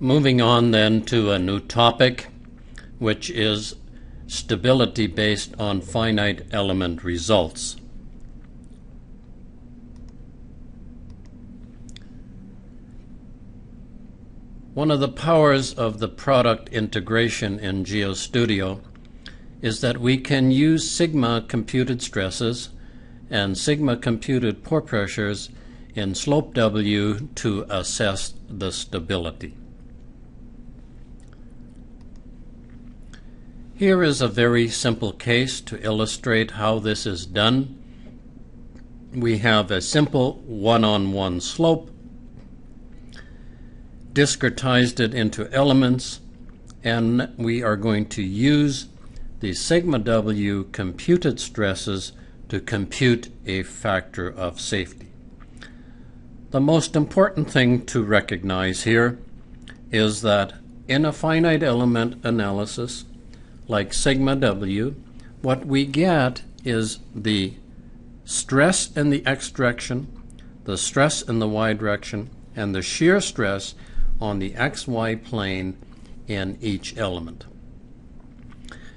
Moving on then to a new topic, which is stability based on finite element results. One of the powers of the product integration in GeoStudio is that we can use sigma computed stresses and sigma computed pore pressures in slope W to assess the stability. Here is a very simple case to illustrate how this is done. We have a simple one-on-one slope, discretized it into elements, and we are going to use the sigma W computed stresses to compute a factor of safety. The most important thing to recognize here is that in a finite element analysis like sigma W, what we get is the stress in the x direction, the stress in the y direction, and the shear stress on the xy plane in each element.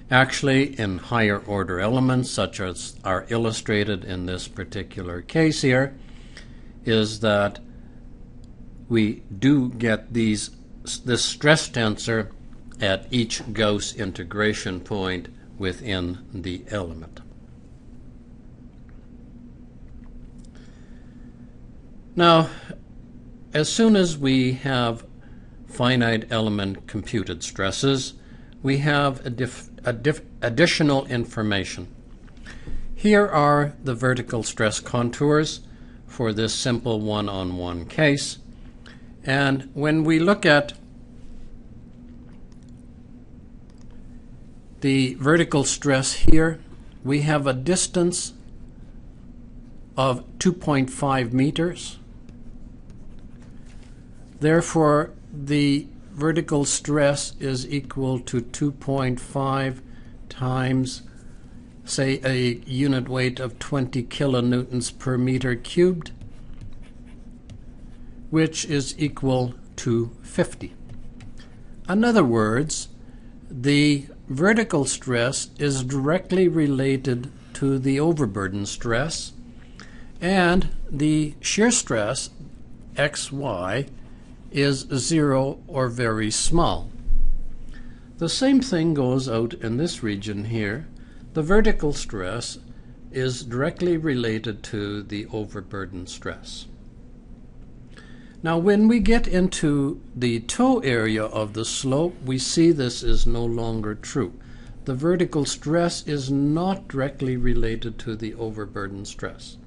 Actually, in higher order elements, such as are illustrated in this particular case here, is that we do get this stress tensor at each Gauss integration point within the element. Now, as soon as we have finite element computed stresses, we have additional information. Here are the vertical stress contours for this simple one-on-one case. And when we look at the vertical stress here, we have a distance of 2.5 meters. Therefore, the vertical stress is equal to 2.5 times, say, a unit weight of 20 kilonewtons per meter cubed, which is equal to 50. In other words, the vertical stress is directly related to the overburden stress, and the shear stress, xy, is 0 or very small. The same thing goes out in this region here. The vertical stress is directly related to the overburden stress. Now, when we get into the toe area of the slope, we see this is no longer true. The vertical stress is not directly related to the overburden stress.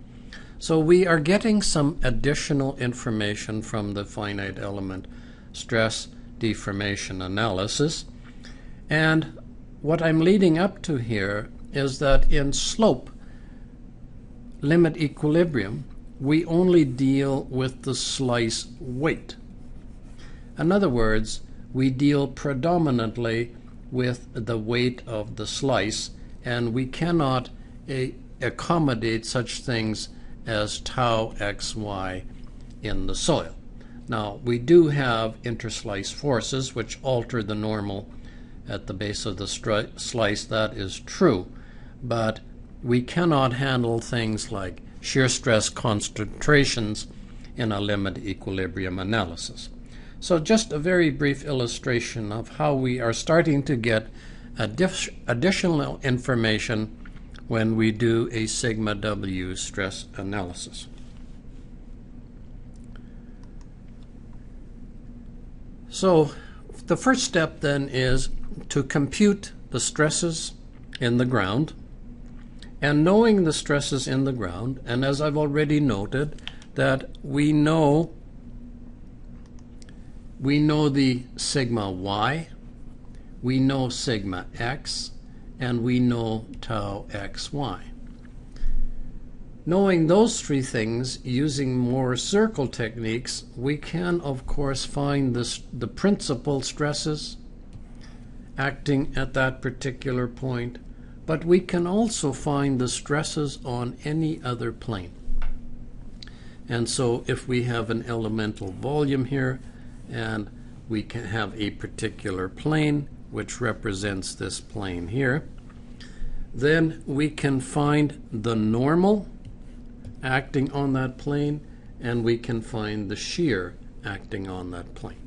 So we are getting some additional information from the finite element stress deformation analysis. And what I'm leading up to here is that in slope limit equilibrium, we only deal with the slice weight. In other words, we deal predominantly with the weight of the slice, and we cannot accommodate such things as tau xy in the soil. Now, we do have interslice forces which alter the normal at the base of the slice. That is true, but we cannot handle things like shear stress concentrations in a limit equilibrium analysis. So just a very brief illustration of how we are starting to get additional information when we do a sigma W stress analysis. So the first step then is to compute the stresses in the ground. And knowing the stresses in the ground, and as I've already noted, that we know the sigma y, we know sigma x, and we know tau xy. Knowing those three things using more circle techniques, we can of course find the principal stresses acting at that particular point, but we can also find the stresses on any other plane. And so if we have an elemental volume here and we can have a particular plane which represents this plane here. Then we can find the normal acting on that plane, and we can find the shear acting on that plane.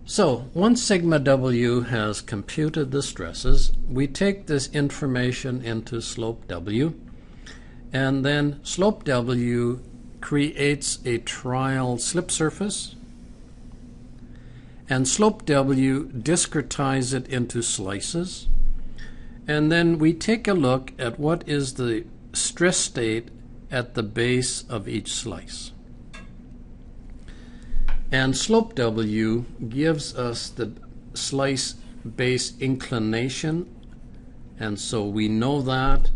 So once sigma W has computed the stresses, we take this information into slope W, and then slope W creates a trial slip surface, and slope W discretizes it into slices, and then we take a look at what is the stress state at the base of each slice. And slope W gives us the slice base inclination, and so we know that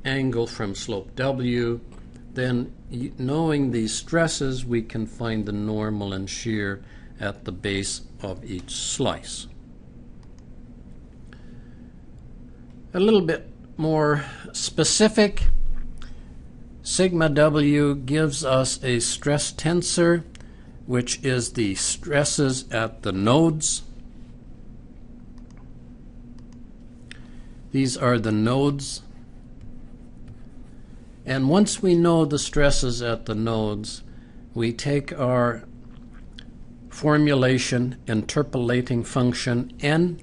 angle from slope W. Then knowing these stresses, we can find the normal and shear at the base of each slice. A little bit more specific, sigma W gives us a stress tensor, which is the stresses at the nodes. These are the nodes. And once we know the stresses at the nodes, we take our formulation interpolating function n,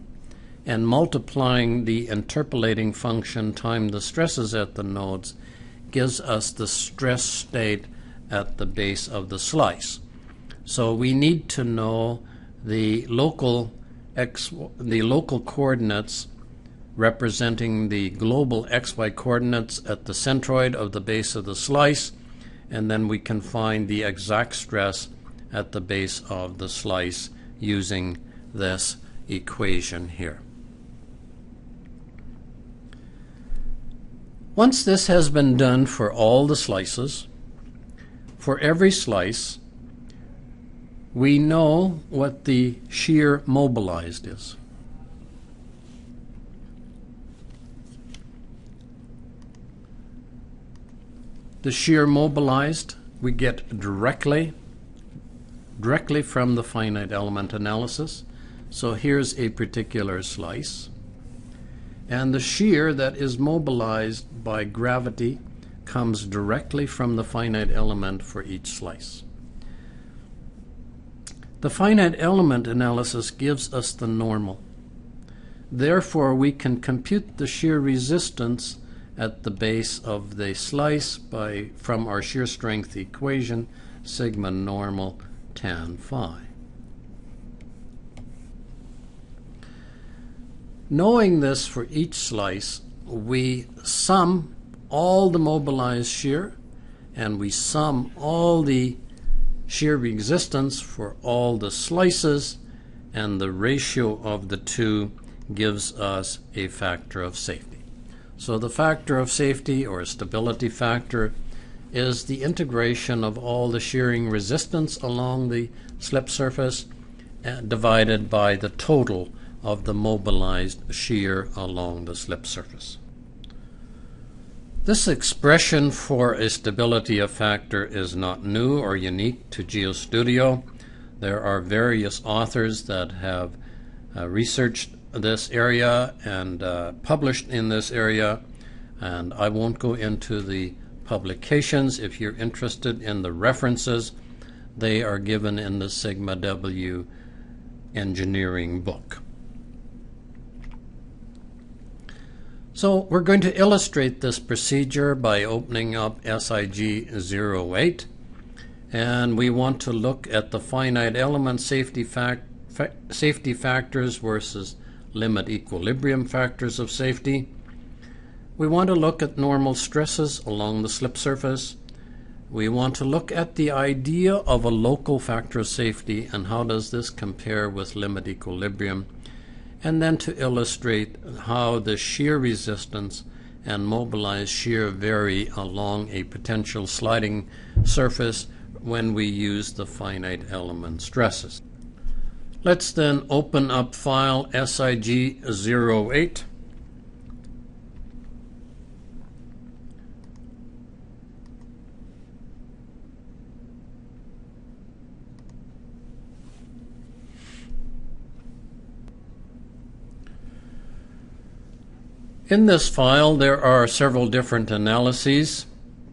and multiplying the interpolating function times the stresses at the nodes gives us the stress state at the base of the slice. So we need to know the local coordinates representing the global xy coordinates at the centroid of the base of the slice, and then we can find the exact stress at the base of the slice using this equation here. Once this has been done for all the slices, for every slice, we know what the shear mobilized is. The shear mobilized we get directly from the finite element analysis. So here's a particular slice. And the shear that is mobilized by gravity comes directly from the finite element for each slice. The finite element analysis gives us the normal. Therefore, we can compute the shear resistance at the base of the slice from our shear strength equation, sigma normal tan phi. Knowing this for each slice, we sum all the mobilized shear, and we sum all the shear resistance for all the slices, and the ratio of the two gives us a factor of safety. So the factor of safety, or stability factor, is the integration of all the shearing resistance along the slip surface divided by the total of the mobilized shear along the slip surface. This expression for a stability factor is not new or unique to GeoStudio. There are various authors that have researched this area and published in this area, and I won't go into the publications. If you're interested in the references, they are given in the Sigma W engineering book. So we're going to illustrate this procedure by opening up SIG 08, and we want to look at the finite element safety factors versus limit equilibrium factors of safety. We want to look at normal stresses along the slip surface. We want to look at the idea of a local factor of safety and how does this compare with limit equilibrium, and then to illustrate how the shear resistance and mobilized shear vary along a potential sliding surface when we use the finite element stresses. Let's then open up file SIG 08. In this file there are several different analyses,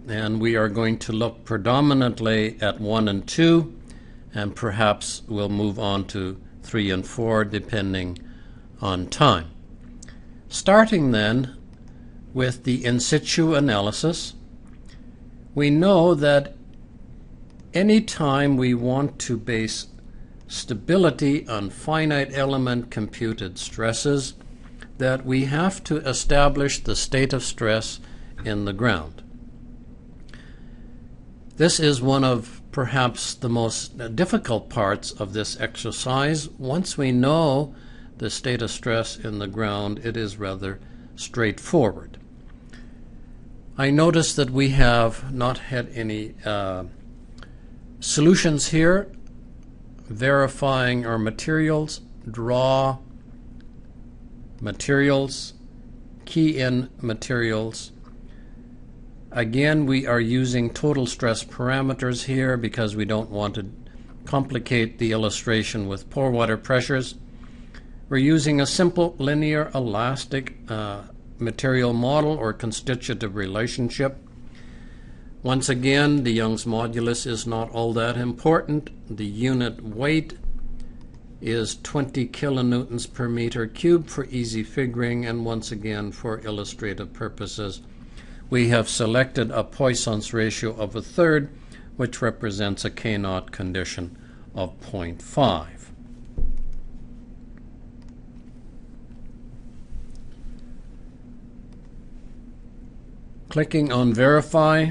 and we are going to look predominantly at 1 and 2, and perhaps we'll move on to 3 and 4 depending on time. Starting then with the in situ analysis, we know that any time we want to base stability on finite element computed stresses, that we have to establish the state of stress in the ground. This is one of perhaps the most difficult parts of this exercise. Once we know the state of stress in the ground, it is rather straightforward. I notice that we have not had any solutions here. Verifying our materials, draw materials, key in materials. Again, we are using total stress parameters here because we don't want to complicate the illustration with pore water pressures. We're using a simple linear elastic material model or constitutive relationship. Once again, the Young's modulus is not all that important. The unit weight is 20 kilonewtons per meter cubed for easy figuring, and once again, for illustrative purposes, we have selected a Poisson's ratio of 1/3, which represents a K0 condition of 0.5. Clicking on Verify,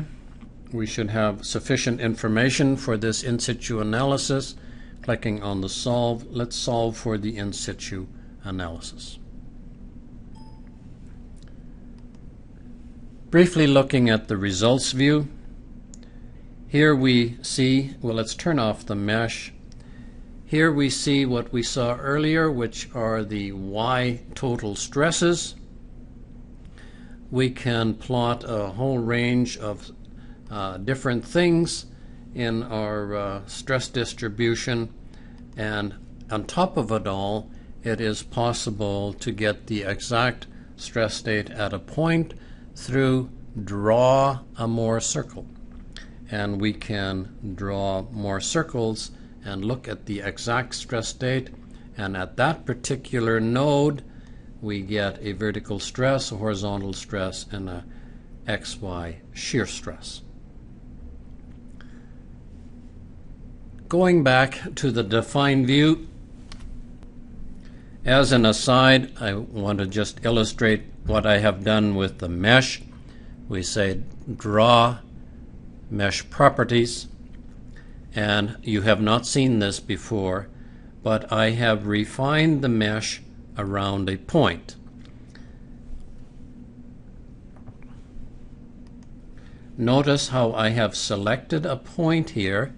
we should have sufficient information for this in situ analysis. Clicking on the Solve, let's solve for the in situ analysis. Briefly looking at the results view, here we see, well, let's turn off the mesh. Here we see what we saw earlier, which are the Y total stresses. We can plot a whole range of different things in our stress distribution, and on top of it all, it is possible to get the exact stress state at a point through draw a Mohr circle. And we can draw more circles and look at the exact stress state, and at that particular node we get a vertical stress, a horizontal stress, and a XY shear stress. Going back to the define view, as an aside, I want to just illustrate what I have done with the mesh. We say draw mesh properties, and you have not seen this before, but I have refined the mesh around a point. Notice how I have selected a point here,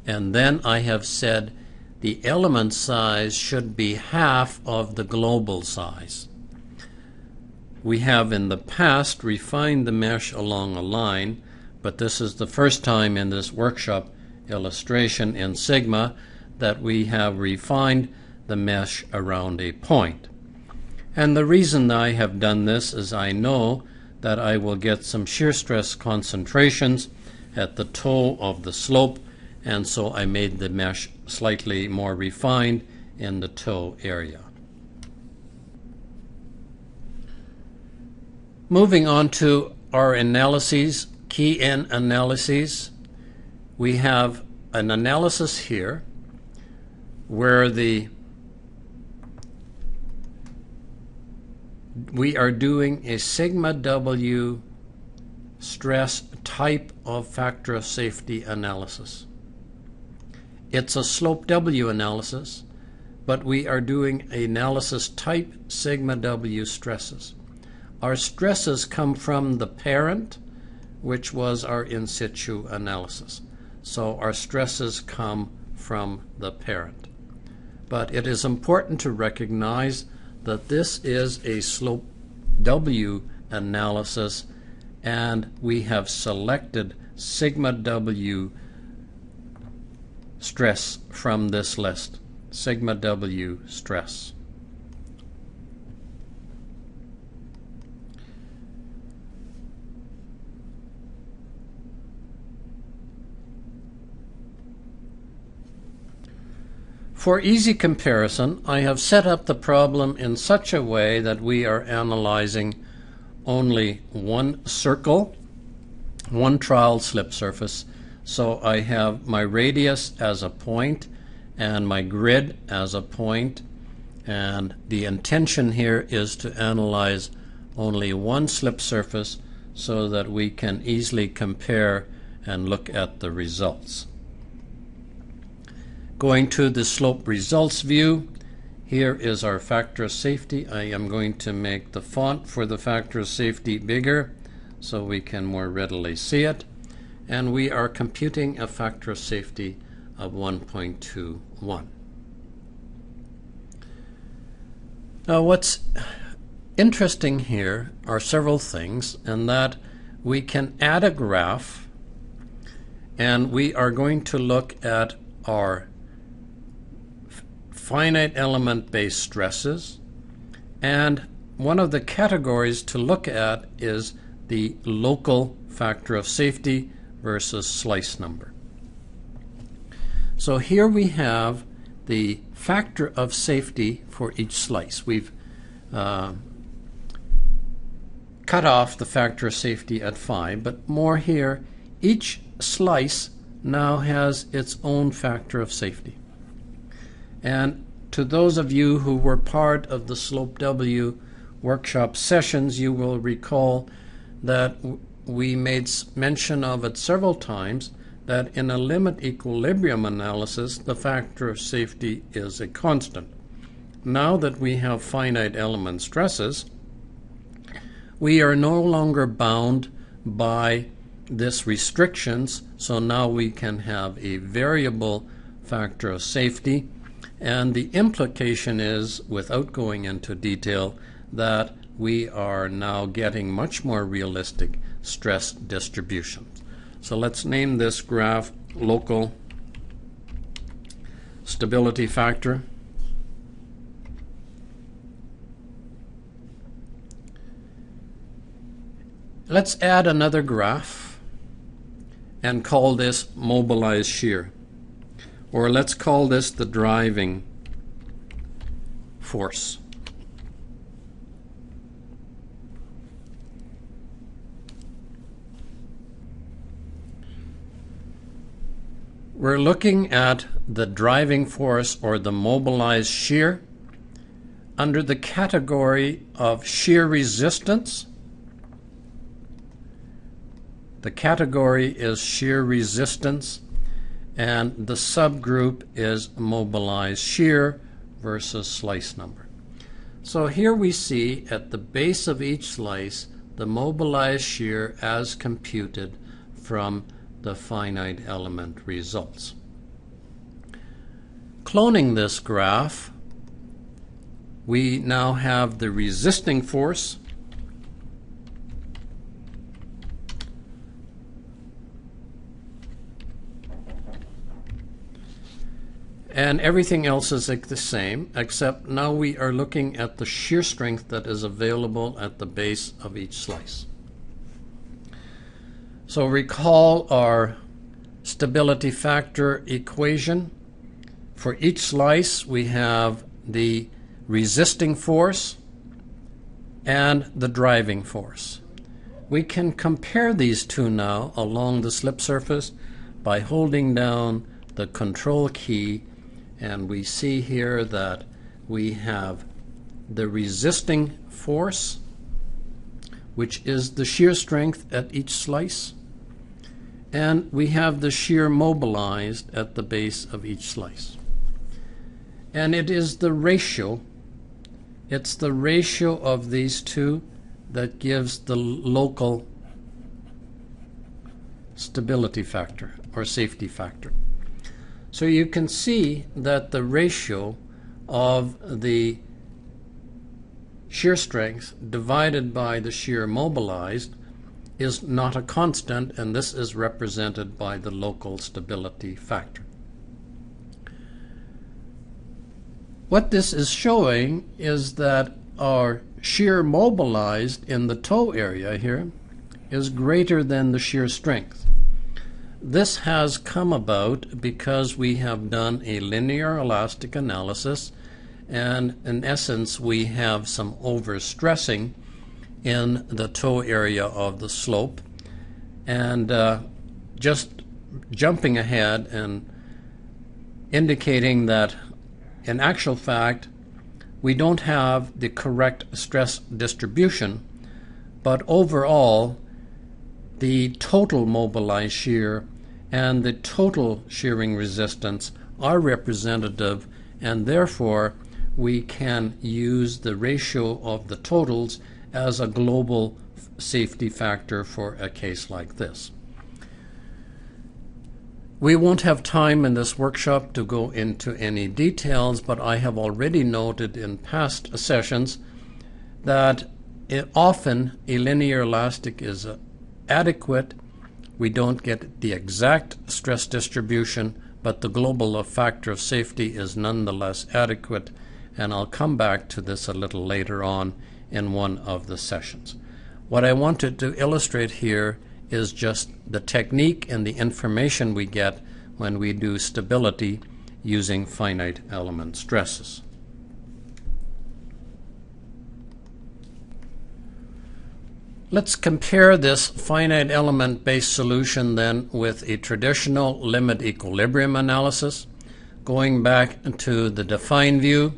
and then I have said the element size should be half of the global size. We have in the past refined the mesh along a line, but this is the first time in this workshop illustration in Sigma that we have refined the mesh around a point. And the reason that I have done this is I know that I will get some shear stress concentrations at the toe of the slope, and so I made the mesh slightly more refined in the toe area. Moving on to our analyses, key-in analyses, we have an analysis here where we are doing a sigma W stress type of factor of safety analysis. It's a slope W analysis, but we are doing analysis type sigma W stresses. Our stresses come from the parent, which was our in situ analysis. So our stresses come from the parent. But it is important to recognize that this is a slope W analysis, and we have selected sigma W stress from this list, sigma W stress. For easy comparison, I have set up the problem in such a way that we are analyzing only one circle, one trial slip surface. So I have my radius as a point and my grid as a point, and the intention here is to analyze only one slip surface so that we can easily compare and look at the results. Going to the slope results view, here is our factor of safety. I am going to make the font for the factor of safety bigger so we can more readily see it. And we are computing a factor of safety of 1.21. Now what's interesting here are several things, and that we can add a graph, and we are going to look at our finite element based stresses, and one of the categories to look at is the local factor of safety versus slice number. So here we have the factor of safety for each slice. We've cut off the factor of safety at 5, but more here, each slice now has its own factor of safety. And to those of you who were part of the Slope W workshop sessions, you will recall that we made mention of it several times, that in a limit equilibrium analysis, the factor of safety is a constant. Now that we have finite element stresses, we are no longer bound by this restrictions, so now we can have a variable factor of safety. And the implication is, without going into detail, that we are now getting much more realistic stress distributions. So let's name this graph local stability factor. Let's add another graph and call this mobilized shear. Or let's call this the driving force. We're looking at the driving force or the mobilized shear under the category of shear resistance. The category is shear resistance, and the subgroup is mobilized shear versus slice number. So here we see at the base of each slice the mobilized shear as computed from the finite element results. Cloning this graph, we now have the resisting force and everything else is the same, except now we are looking at the shear strength that is available at the base of each slice. So recall our stability factor equation. For each slice we have the resisting force and the driving force. We can compare these two now along the slip surface by holding down the control key, and we see here that we have the resisting force, which is the shear strength at each slice, and we have the shear mobilized at the base of each slice. And it is the ratio, it's the ratio of these two that gives the local stability factor or safety factor. So you can see that the ratio of the shear strength divided by the shear mobilized is not a constant, and this is represented by the local stability factor. What this is showing is that our shear mobilized in the toe area here is greater than the shear strength. This has come about because we have done a linear elastic analysis, and in essence we have some overstressing in the toe area of the slope. And just jumping ahead and indicating that in actual fact we don't have the correct stress distribution, but overall the total mobilized shear and the total shearing resistance are representative, and therefore we can use the ratio of the totals as a global safety factor for a case like this. We won't have time in this workshop to go into any details, but I have already noted in past sessions that often a linear elastic is adequate. We don't get the exact stress distribution, but the global factor of safety is nonetheless adequate, and I'll come back to this a little later on in one of the sessions. What I wanted to illustrate here is just the technique and the information we get when we do stability using finite element stresses. Let's compare this finite element based solution then with a traditional limit equilibrium analysis. Going back to the define view,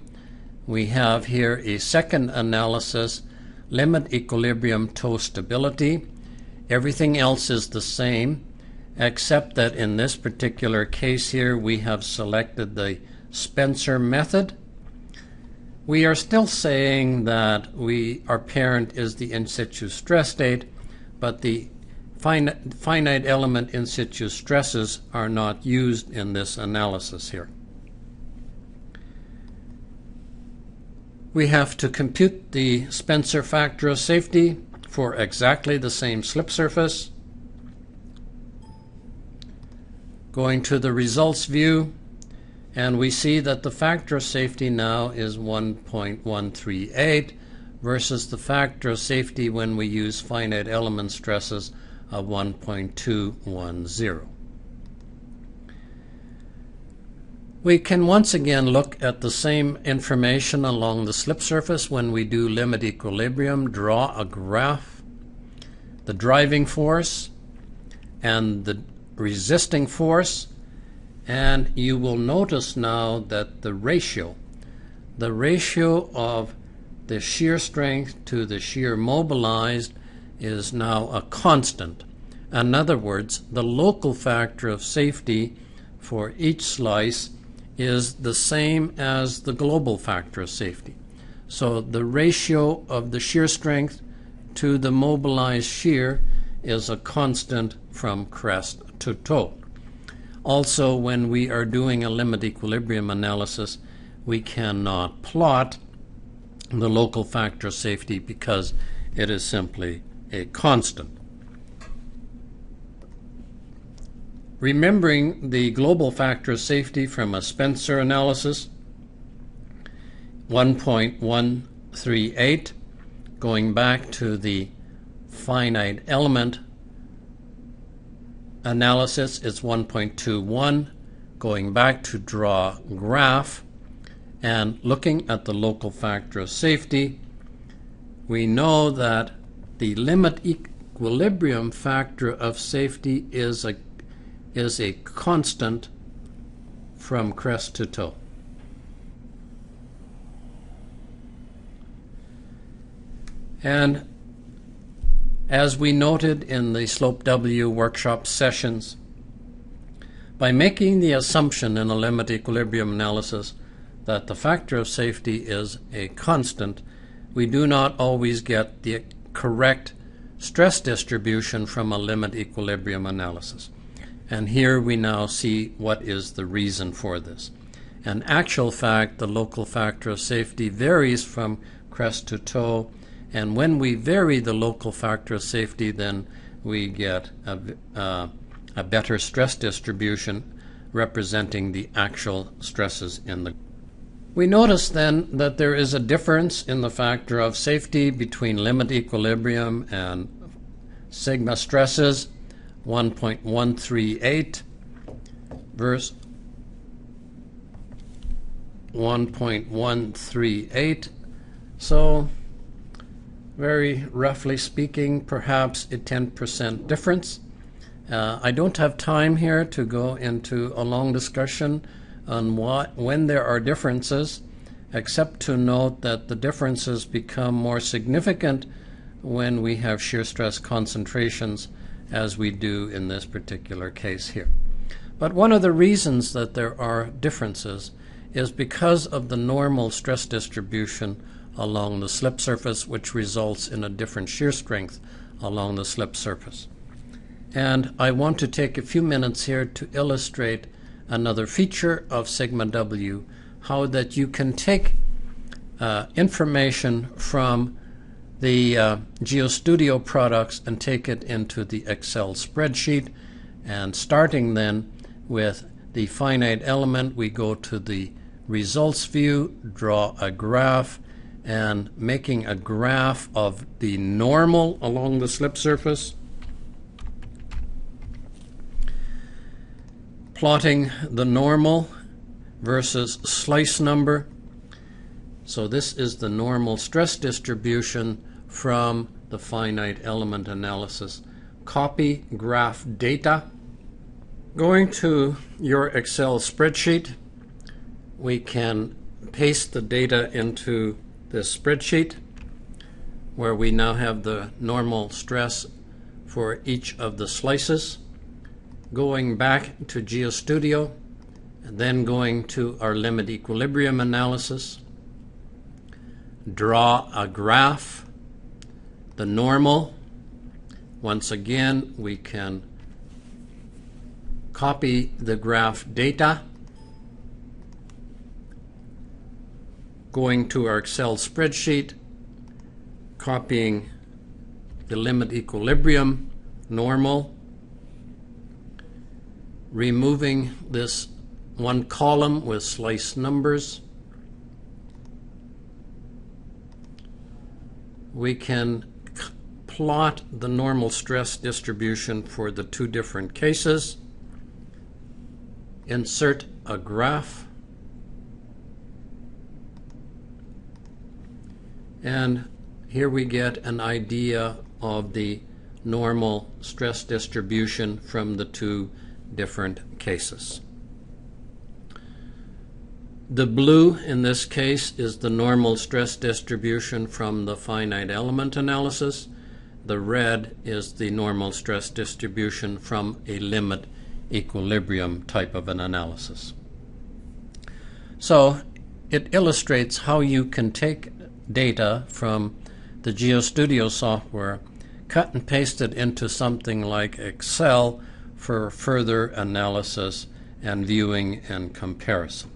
we have here a second analysis, limit equilibrium toe stability. Everything else is the same, except that in this particular case here we have selected the Spencer method. We are still saying that our parent is the in situ stress state, but the finite element in situ stresses are not used in this analysis here. We have to compute the Spencer factor of safety for exactly the same slip surface. Going to the results view, and we see that the factor of safety now is 1.138 versus the factor of safety when we use finite element stresses of 1.210. We can once again look at the same information along the slip surface when we do limit equilibrium, draw a graph, the driving force and the resisting force, and you will notice now that the ratio of the shear strength to the shear mobilized is now a constant. In other words, the local factor of safety for each slice is the same as the global factor of safety. So the ratio of the shear strength to the mobilized shear is a constant from crest to toe. Also, when we are doing a limit equilibrium analysis, we cannot plot the local factor of safety because it is simply a constant. Remembering the global factor of safety from a Spencer analysis, 1.138, going back to the finite element analysis, it's 1.21, going back to draw graph and looking at the local factor of safety, we know that the limit equilibrium factor of safety is a constant from crest to toe. And as we noted in the Slope W workshop sessions, by making the assumption in a limit equilibrium analysis that the factor of safety is a constant, we do not always get the correct stress distribution from a limit equilibrium analysis. And here we now see what is the reason for this. In actual fact, the local factor of safety varies from crest to toe, and when we vary the local factor of safety, then we get a better stress distribution representing the actual stresses in the. We notice then that there is a difference in the factor of safety between limit equilibrium and sigma stresses 1.138 versus 1.138. So very roughly speaking, perhaps a 10% difference. I don't have time here to go into a long discussion on when there are differences, except to note that the differences become more significant when we have shear stress concentrations, as we do in this particular case here. But one of the reasons that there are differences is because of the normal stress distribution along the slip surface, which results in a different shear strength along the slip surface. And I want to take a few minutes here to illustrate another feature of sigma W, how that you can take information from the GeoStudio products and take it into the Excel spreadsheet. And starting then with the finite element, we go to the results view, draw a graph, and making a graph of the normal along the slip surface, plotting the normal versus slice number. So this is the normal stress distribution from the finite element analysis. Copy graph data. Going to your Excel spreadsheet, we can paste the data into this spreadsheet, where we now have the normal stress for each of the slices. Going back to GeoStudio, and then going to our limit equilibrium analysis, draw a graph, the normal. Once again, we can copy the graph data, going to our Excel spreadsheet, copying the limit equilibrium normal, removing this one column with slice numbers. We can plot the normal stress distribution for the two different cases, insert a graph, and here we get an idea of the normal stress distribution from the two different cases. The blue in this case is the normal stress distribution from the finite element analysis. The red is the normal stress distribution from a limit equilibrium type of an analysis. So it illustrates how you can take data from the GeoStudio software, cut and paste it into something like Excel for further analysis and viewing and comparison.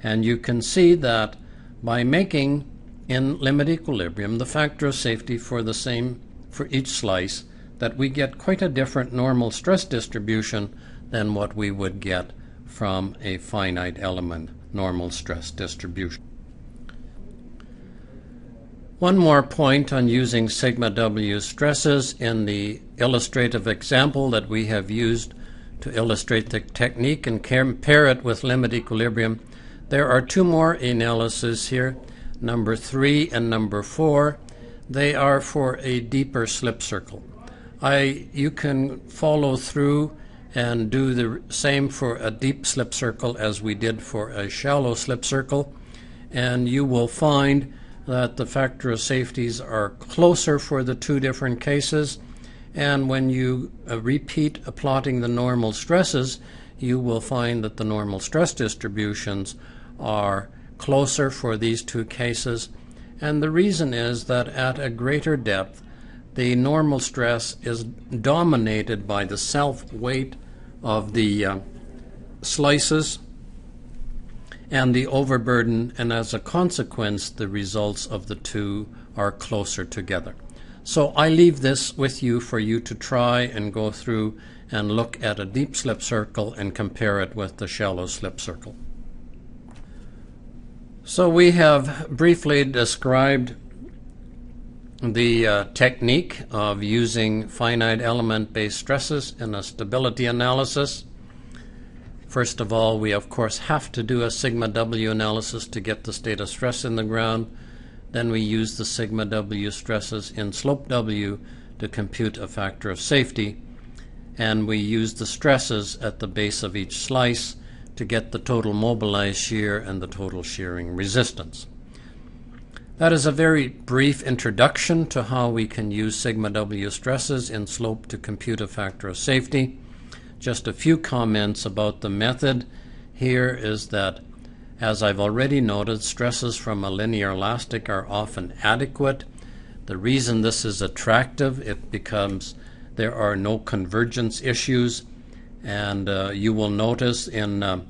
And you can see that by making in limit equilibrium the factor of safety for the same for each slice, that we get quite a different normal stress distribution than what we would get from a finite element normal stress distribution. One more point on using sigma W stresses in the illustrative example that we have used to illustrate the technique and compare it with limit equilibrium. There are two more analyses here, number 3 and number 4. They are for a deeper slip circle. You can follow through and do the same for a deep slip circle as we did for a shallow slip circle, and you will find that the factor of safeties are closer for the two different cases, and when you repeat plotting the normal stresses, you will find that the normal stress distributions are closer for these two cases. And the reason is that at a greater depth, the normal stress is dominated by the self-weight of the slices and the overburden, and as a consequence, the results of the two are closer together. So I leave this with you for you to try and go through and look at a deep slip circle and compare it with the shallow slip circle. So we have briefly described the technique of using finite element-based stresses in a stability analysis. First of all, we of course have to do a sigma W analysis to get the state of stress in the ground. Then we use the sigma W stresses in slope W to compute a factor of safety, and we use the stresses at the base of each slice to get the total mobilized shear and the total shearing resistance. That is a very brief introduction to how we can use sigma W stresses in slope to compute a factor of safety. Just a few comments about the method here is that, as I've already noted, stresses from a linear elastic are often adequate. The reason this is attractive, it becomes there are no convergence issues, and you will notice in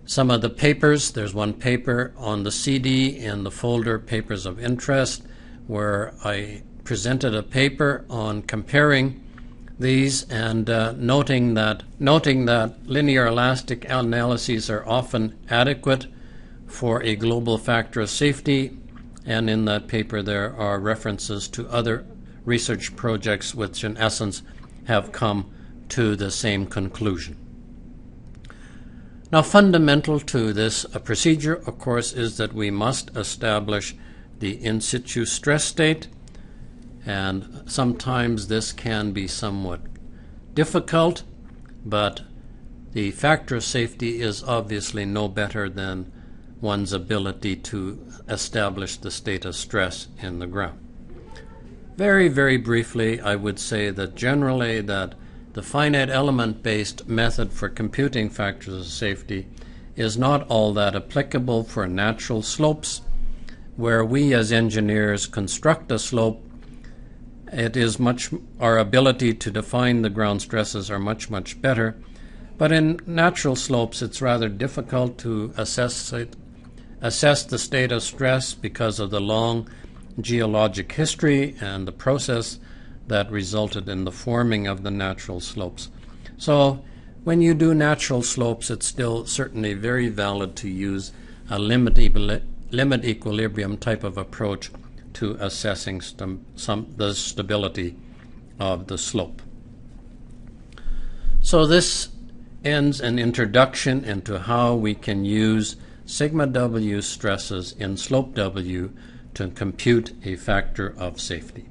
some of the papers, there's one paper on the CD in the folder Papers of Interest where I presented a paper on comparing these and noting that linear elastic analyses are often adequate for a global factor of safety, and in that paper there are references to other research projects which in essence have come to the same conclusion. Now, fundamental to this procedure, of course, is that we must establish the in situ stress state, and sometimes this can be somewhat difficult, but the factor of safety is obviously no better than one's ability to establish the state of stress in the ground. Very, very briefly, I would say that generally that the finite element-based method for computing factors of safety is not all that applicable for natural slopes, where we as engineers construct a slope. It is our ability to define the ground stresses are much, much better. But in natural slopes, it's rather difficult to assess the state of stress because of the long geologic history and the process that resulted in the forming of the natural slopes. So when you do natural slopes, it's still certainly very valid to use a limit equilibrium type of approach to assessing the stability of the slope. So this ends an introduction into how we can use sigma W stresses in slope W to compute a factor of safety.